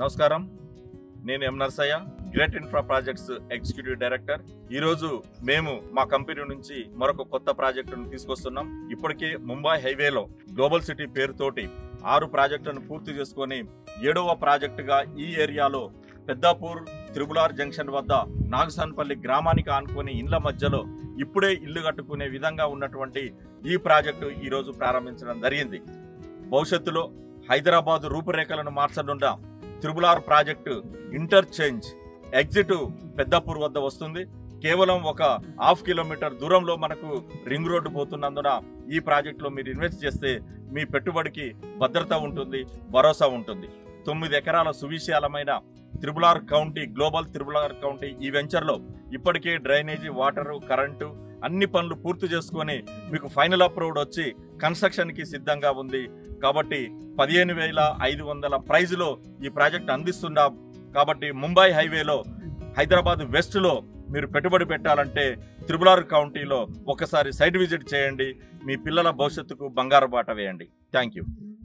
నమస్కారం, నేను M Narsayya, Great Infra Projects executive director. ఈరోజు మేము మా కంపెనీ నుంచి మరొక కొత్త ప్రాజెక్టును తీసుకొస్తున్నాం. ఇప్పటికే ముంబై హైవేలో గ్లోబల్ సిటీ పేరుతోటి 6 ప్రాజెక్టులను పూర్తి చేసుకొని 7వ ప్రాజెక్టుగా ఈ ఏరియాలో పెద్దాపూర్ త్రిబులార్ జంక్షన్ వద్ద నాగసాన్పల్లి గ్రామానికి ఆనుకొని ఇండ్ల మధ్యలో ఇప్పుడే ఇల్లు కట్టుకునే విధంగా ఉన్నటువంటి ఈ ప్రాజెక్టు ఈరోజు ప్రారంభించడం జరిగింది. భవిష్యత్తులో Hyderabad రూపురేఖలను మార్చనున్న త్రిబులార్ project interchange exit Peddapur వద్ద వస్తుంది. కేవలం ఒక 1/2 కిలోమీటర్ దూరంలో మనకు రింగ్ రోడ్డు పోతున్నందున ఈ ప్రాజెక్టులో మీరు ఇన్వెస్ట్ చేస్తే మీ పెట్టుబడికి భద్రత ఉంటుంది, భరోసా ఉంటుంది. 9 ఎకరాల సువిశాలమైన త్రిబులార్ కౌంటీ, గ్లోబల్ త్రిబులార్ కౌంటీ ఈ వెంచర్లో ఇప్పటికే డ్రైనేజీ, వాటరు, కరెంటు అన్ని పనులు పూర్తి చేసుకొని మీకు ఫైనల్ అప్రూవ్డ్ వచ్చి కన్స్ట్రక్షన్కి సిద్ధంగా ఉంది. కాబట్టి 15,500 ప్రైజ్లో ఈ ప్రాజెక్ట్ అందిస్తున్నాం. కాబట్టి ముంబై హైవేలో హైదరాబాద్ వెస్ట్లో మీరు పెట్టుబడి పెట్టాలంటే త్రిబులార్ కౌంటీలో ఒకసారి సైట్ విజిట్ చేయండి. మీ పిల్లల భవిష్యత్తుకు బంగారు బాట వేయండి. Thank you.